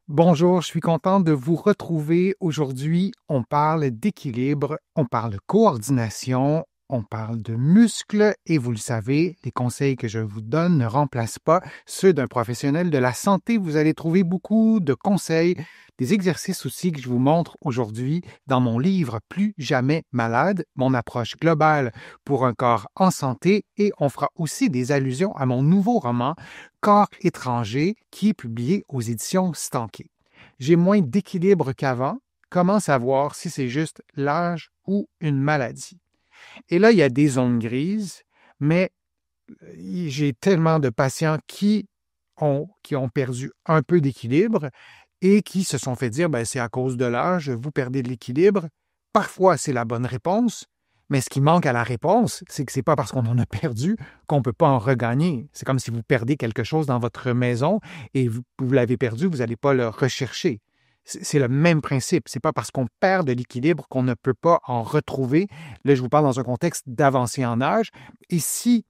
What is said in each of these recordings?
Bonjour, je suis content de vous retrouver. Aujourd'hui, on parle d'équilibre, on parle de coordination, on parle de muscles et vous le savez, les conseils que je vous donne ne remplacent pas ceux d'un professionnel de la santé. Vous allez trouver beaucoup de conseils, des exercices aussi que je vous montre aujourd'hui dans mon livre Plus jamais malade, mon approche globale pour un corps en santé et on fera aussi des allusions à mon nouveau roman Corps étranger qui est publié aux éditions Stanké. J'ai moins d'équilibre qu'avant. Comment savoir si c'est juste l'âge ou une maladie? Et là, il y a des zones grises, mais j'ai tellement de patients qui ont perdu un peu d'équilibre et qui se sont fait dire, ben, c'est à cause de l'âge, vous perdez de l'équilibre. Parfois, c'est la bonne réponse, mais ce qui manque à la réponse, c'est que c'est pas parce qu'on en a perdu qu'on ne peut pas en regagner. C'est comme si vous perdez quelque chose dans votre maison et vous l'avez perdu, vous n'allez pas le rechercher. C'est le même principe. C'est pas parce qu'on perd de l'équilibre qu'on ne peut pas en retrouver. Là, je vous parle dans un contexte d'avancée en âge. Et si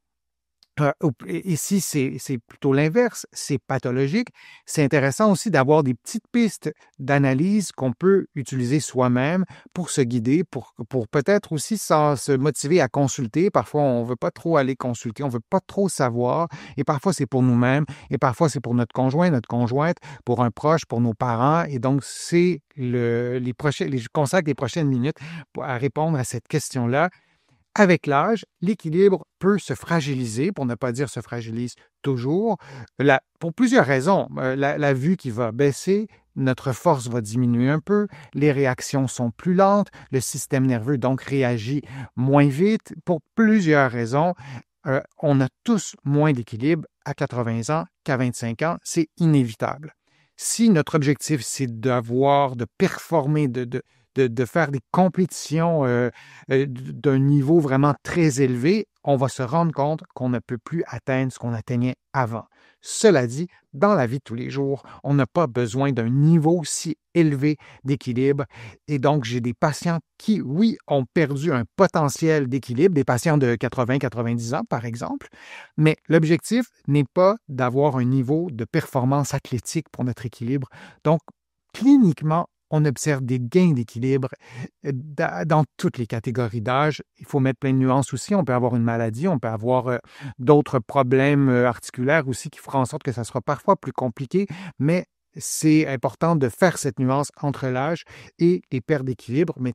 ici, c'est plutôt l'inverse, c'est pathologique. C'est intéressant aussi d'avoir des petites pistes d'analyse qu'on peut utiliser soi-même pour se guider, pour peut-être aussi se motiver à consulter. Parfois, on ne veut pas trop aller consulter, on ne veut pas trop savoir. Et parfois, c'est pour nous-mêmes, et parfois, c'est pour notre conjoint, notre conjointe, pour un proche, pour nos parents. Et donc, je consacre les prochaines minutes à répondre à cette question-là. Avec l'âge, l'équilibre peut se fragiliser, pour ne pas dire se fragilise toujours, pour plusieurs raisons. La vue qui va baisser, notre force va diminuer un peu, les réactions sont plus lentes, le système nerveux donc réagit moins vite. Pour plusieurs raisons, on a tous moins d'équilibre à 80 ans qu'à 25 ans, c'est inévitable. Si notre objectif, c'est de performer, de faire des compétitions d'un niveau vraiment très élevé, on va se rendre compte qu'on ne peut plus atteindre ce qu'on atteignait avant. Cela dit, dans la vie de tous les jours, on n'a pas besoin d'un niveau si élevé d'équilibre. Et donc, j'ai des patients qui, oui, ont perdu un potentiel d'équilibre, des patients de 80-90 ans, par exemple, mais l'objectif n'est pas d'avoir un niveau de performance athlétique pour notre équilibre. Donc, cliniquement, on observe des gains d'équilibre dans toutes les catégories d'âge. Il faut mettre plein de nuances aussi. On peut avoir une maladie, on peut avoir d'autres problèmes articulaires aussi qui feront en sorte que ça sera parfois plus compliqué, mais c'est important de faire cette nuance entre l'âge et les pertes d'équilibre. Mais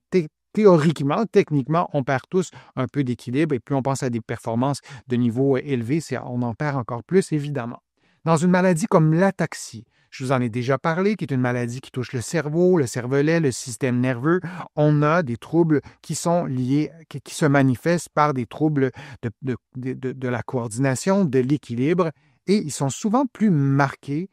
théoriquement, techniquement, on perd tous un peu d'équilibre et plus on pense à des performances de niveau élevé, on en perd encore plus, évidemment. Dans une maladie comme l'ataxie, je vous en ai déjà parlé, qui est une maladie qui touche le cerveau, le cervelet, le système nerveux. On a des troubles qui sont liés, qui se manifestent par des troubles de la coordination, de l'équilibre, et ils sont souvent plus marqués.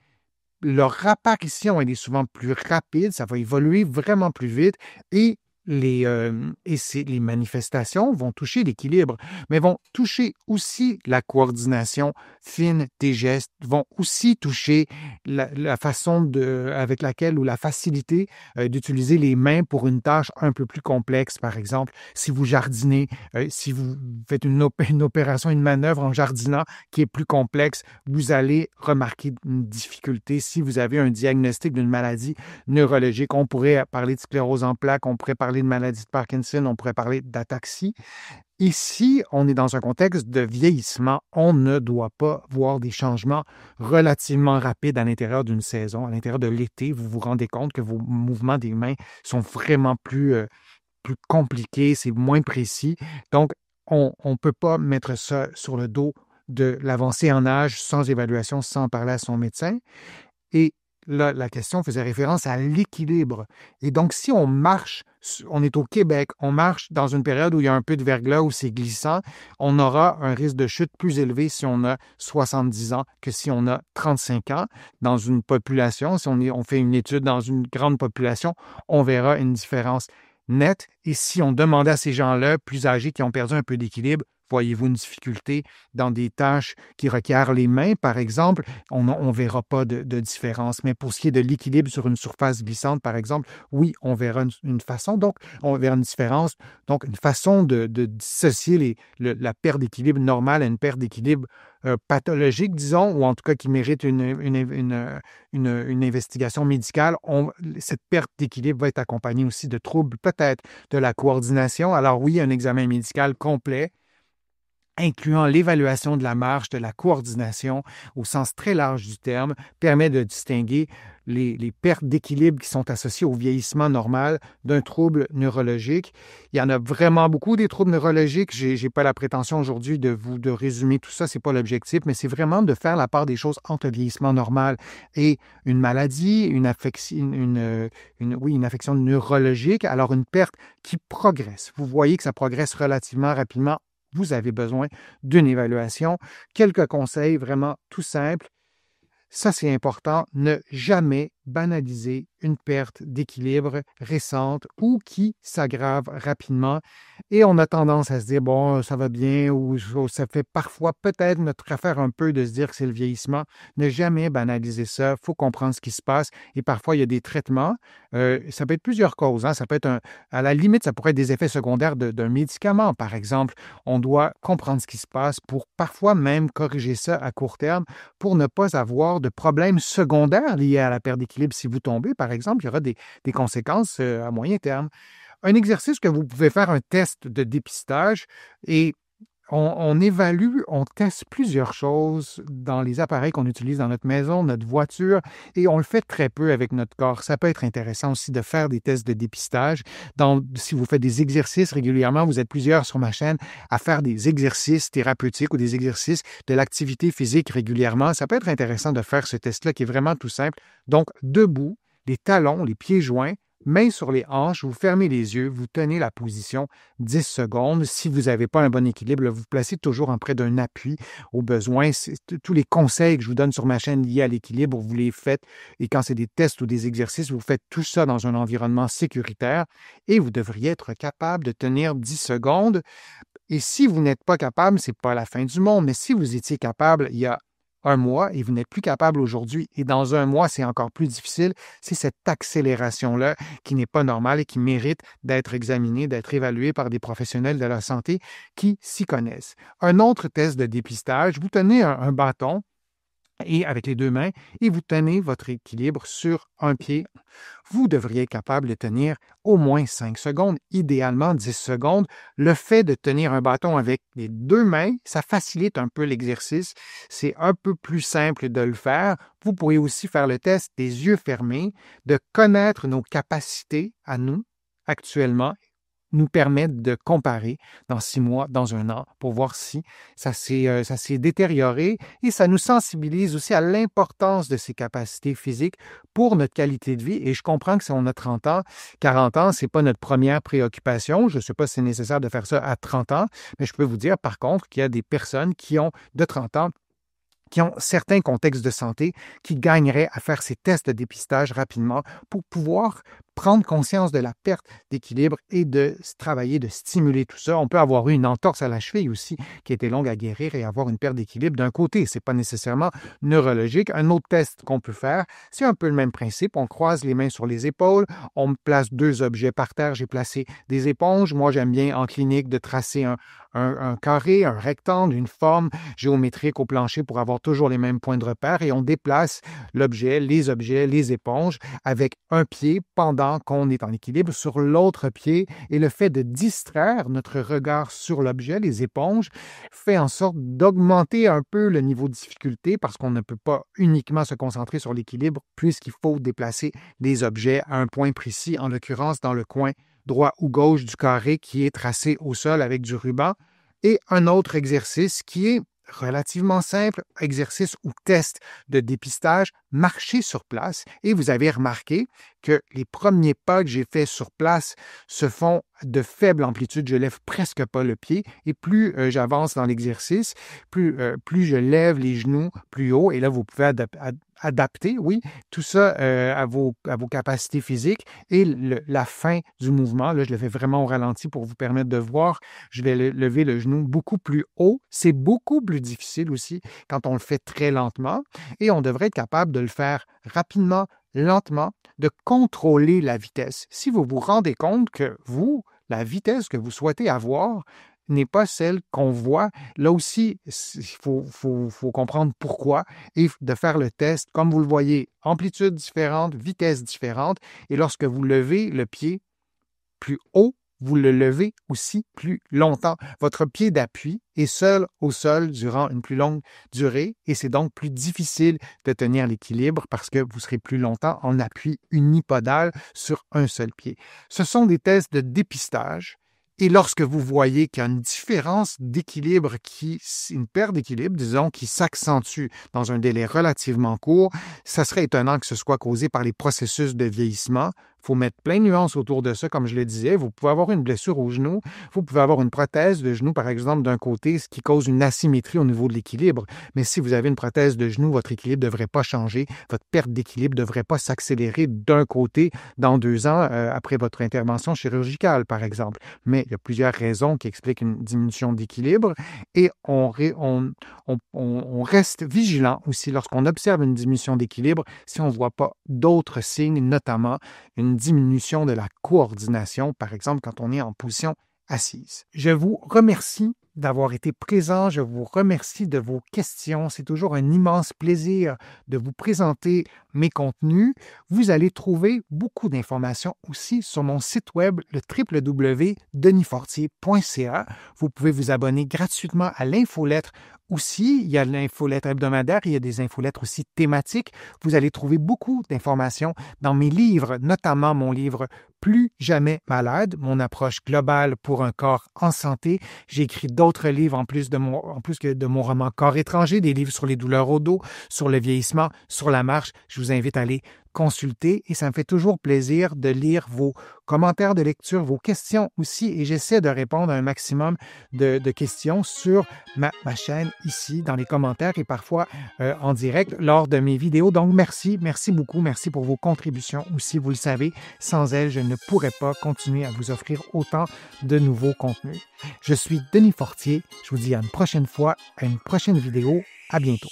Leur apparition elle est souvent plus rapide, ça va évoluer vraiment plus vite et les manifestations vont toucher l'équilibre, mais vont toucher aussi la coordination fine des gestes, vont aussi toucher la façon avec laquelle ou la facilité d'utiliser les mains pour une tâche un peu plus complexe, par exemple, si vous jardinez, si vous faites une opération, une manœuvre en jardinant qui est plus complexe, vous allez remarquer une difficulté. Si vous avez un diagnostic d'une maladie neurologique, on pourrait parler de sclérose en plaques, on pourrait parler de maladie de Parkinson, on pourrait parler d'ataxie. Ici, on est dans un contexte de vieillissement. On ne doit pas voir des changements relativement rapides à l'intérieur d'une saison. À l'intérieur de l'été, vous vous rendez compte que vos mouvements des mains sont vraiment plus compliqués, c'est moins précis. Donc, on ne peut pas mettre ça sur le dos de l'avancée en âge sans évaluation, sans parler à son médecin. Et là, la question faisait référence à l'équilibre. Et donc, si on marche, on est au Québec, on marche dans une période où il y a un peu de verglas, où c'est glissant, on aura un risque de chute plus élevé si on a 70 ans que si on a 35 ans. Dans une population, si on fait une étude dans une grande population, on verra une différence nette. Et si on demandait à ces gens-là, plus âgés, qui ont perdu un peu d'équilibre, Voyez-vous une difficulté dans des tâches qui requièrent les mains, par exemple? On ne verra pas de différence. Mais pour ce qui est de l'équilibre sur une surface glissante, par exemple, oui, on verra une façon. Donc, on verra une différence. Donc, une façon de dissocier la perte d'équilibre normale à une perte d'équilibre pathologique, disons, ou en tout cas qui mérite une investigation médicale. Cette perte d'équilibre va être accompagnée aussi de troubles, peut-être de la coordination. Alors oui, un examen médical complet incluant l'évaluation de la marche, de la coordination au sens très large du terme, permet de distinguer les pertes d'équilibre qui sont associées au vieillissement normal d'un trouble neurologique. Il y en a vraiment beaucoup des troubles neurologiques. Je n'ai pas la prétention aujourd'hui de résumer tout ça, ce n'est pas l'objectif, mais c'est vraiment de faire la part des choses entre le vieillissement normal et une maladie, une affection neurologique, alors une perte qui progresse. Vous voyez que ça progresse relativement rapidement. Vous avez besoin d'une évaluation. Quelques conseils vraiment tout simples. Ça, c'est important, ne jamais banaliser une perte d'équilibre récente ou qui s'aggrave rapidement. Et on a tendance à se dire, bon, ça va bien, ou ça fait parfois peut-être notre affaire un peu de se dire que c'est le vieillissement. Ne jamais banaliser ça. Il faut comprendre ce qui se passe. Et parfois, il y a des traitements. Ça peut être plusieurs causes. Hein. Ça peut être, à la limite, ça pourrait être des effets secondaires d'un médicament, par exemple. On doit comprendre ce qui se passe pour parfois même corriger ça à court terme pour ne pas avoir de problèmes secondaires liés à la perte d'équilibre. Si vous tombez, par exemple, il y aura des conséquences à moyen terme. Un exercice que vous pouvez faire, un test de dépistage, et on évalue, on teste plusieurs choses dans les appareils qu'on utilise dans notre maison, notre voiture, et on le fait très peu avec notre corps. Ça peut être intéressant aussi de faire des tests de dépistage. Si vous faites des exercices régulièrement, vous êtes plusieurs sur ma chaîne à faire des exercices thérapeutiques ou des exercices de l'activité physique régulièrement. Ça peut être intéressant de faire ce test-là qui est vraiment tout simple. Donc, debout, les talons, les pieds joints, mains sur les hanches, vous fermez les yeux, vous tenez la position 10 secondes. Si vous n'avez pas un bon équilibre, vous vous placez toujours en près d'un appui au besoin. Tous les conseils que je vous donne sur ma chaîne liés à l'équilibre, vous les faites. Et quand c'est des tests ou des exercices, vous faites tout ça dans un environnement sécuritaire et vous devriez être capable de tenir 10 secondes. Et si vous n'êtes pas capable, ce n'est pas la fin du monde, mais si vous étiez capable il y a un mois et vous n'êtes plus capable aujourd'hui et dans un mois, c'est encore plus difficile, c'est cette accélération-là qui n'est pas normale et qui mérite d'être examinée, d'être évaluée par des professionnels de la santé qui s'y connaissent. Un autre test de dépistage, vous tenez un bâton et avec les deux mains, et vous tenez votre équilibre sur un pied. Vous devriez être capable de tenir au moins 5 secondes, idéalement 10 secondes. Le fait de tenir un bâton avec les deux mains, ça facilite un peu l'exercice. C'est un peu plus simple de le faire. Vous pourriez aussi faire le test des yeux fermés, de connaître nos capacités à nous actuellement, nous permettre de comparer dans 6 mois, dans un an, pour voir si ça s'est détérioré et ça nous sensibilise aussi à l'importance de ces capacités physiques pour notre qualité de vie. Et je comprends que si on a 30 ans, 40 ans, ce n'est pas notre première préoccupation. Je ne sais pas si c'est nécessaire de faire ça à 30 ans, mais je peux vous dire par contre qu'il y a des personnes qui ont de 30 ans qui ont certains contextes de santé qui gagneraient à faire ces tests de dépistage rapidement pour pouvoir prendre conscience de la perte d'équilibre et de travailler, de stimuler tout ça. On peut avoir eu une entorse à la cheville aussi qui était longue à guérir et avoir une perte d'équilibre d'un côté. Ce n'est pas nécessairement neurologique. Un autre test qu'on peut faire, c'est un peu le même principe. On croise les mains sur les épaules, on place deux objets par terre. J'ai placé des éponges. Moi, j'aime bien en clinique de tracer un carré, un rectangle, une forme géométrique au plancher pour avoir toujours les mêmes points de repère et on déplace l'objet, les éponges avec un pied pendant qu'on est en équilibre sur l'autre pied et le fait de distraire notre regard sur l'objet, les éponges, fait en sorte d'augmenter un peu le niveau de difficulté parce qu'on ne peut pas uniquement se concentrer sur l'équilibre puisqu'il faut déplacer les objets à un point précis, en l'occurrence dans le coin droit ou gauche du carré qui est tracé au sol avec du ruban. Et un autre exercice qui est relativement simple, exercice ou test de dépistage, marcher sur place. Et vous avez remarqué que les premiers pas que j'ai faits sur place se font de faible amplitude. Je lève presque pas le pied. Et plus j'avance dans l'exercice, plus je lève les genoux plus haut. Et là, vous pouvez adapter, oui, tout ça à vos capacités physiques et la fin du mouvement. Là, je le fais vraiment au ralenti pour vous permettre de voir. Je vais lever le genou beaucoup plus haut. C'est beaucoup plus difficile aussi quand on le fait très lentement et on devrait être capable de le faire rapidement, lentement, de contrôler la vitesse. Si vous vous rendez compte que la vitesse que vous souhaitez avoir n'est pas celle qu'on voit, là aussi, il faut comprendre pourquoi et de faire le test, comme vous le voyez, amplitude différente, vitesse différente, et lorsque vous levez le pied plus haut, vous le levez aussi plus longtemps. Votre pied d'appui est seul au sol durant une plus longue durée et c'est donc plus difficile de tenir l'équilibre parce que vous serez plus longtemps en appui unipodal sur un seul pied. Ce sont des tests de dépistage. Et lorsque vous voyez qu'il y a une différence d'équilibre, une perte d'équilibre, disons, qui s'accentue dans un délai relativement court, ça serait étonnant que ce soit causé par les processus de vieillissement. Il faut mettre plein de nuances autour de ça, comme je le disais. Vous pouvez avoir une blessure au genou, vous pouvez avoir une prothèse de genou, par exemple, d'un côté, ce qui cause une asymétrie au niveau de l'équilibre. Mais si vous avez une prothèse de genou, votre équilibre ne devrait pas changer, votre perte d'équilibre ne devrait pas s'accélérer d'un côté dans 2 ans après votre intervention chirurgicale, par exemple. Mais il y a plusieurs raisons qui expliquent une diminution d'équilibre et on reste vigilant aussi lorsqu'on observe une diminution d'équilibre si on ne voit pas d'autres signes, notamment une diminution de la coordination, par exemple quand on est en position assise. Je vous remercie d'avoir été présent. Je vous remercie de vos questions. C'est toujours un immense plaisir de vous présenter mes contenus. Vous allez trouver beaucoup d'informations aussi sur mon site web, le www.denisfortier.ca. Vous pouvez vous abonner gratuitement à l'infolettre aussi. Il y a l'infolettre hebdomadaire, il y a des infolettres aussi thématiques. Vous allez trouver beaucoup d'informations dans mes livres, notamment mon livre Plus jamais malade, mon approche globale pour un corps en santé. J'ai écrit d'autres livres en plus que de mon roman Corps étranger, des livres sur les douleurs au dos, sur le vieillissement, sur la marche. Je vous invite à aller consulter et ça me fait toujours plaisir de lire vos commentaires de lecture, vos questions aussi et j'essaie de répondre à un maximum de questions sur ma chaîne ici dans les commentaires et parfois en direct lors de mes vidéos. Donc merci beaucoup, merci pour vos contributions aussi, vous le savez, sans elles, je ne pourrais pas continuer à vous offrir autant de nouveaux contenus. Je suis Denis Fortier, je vous dis à une prochaine fois, à une prochaine vidéo, à bientôt.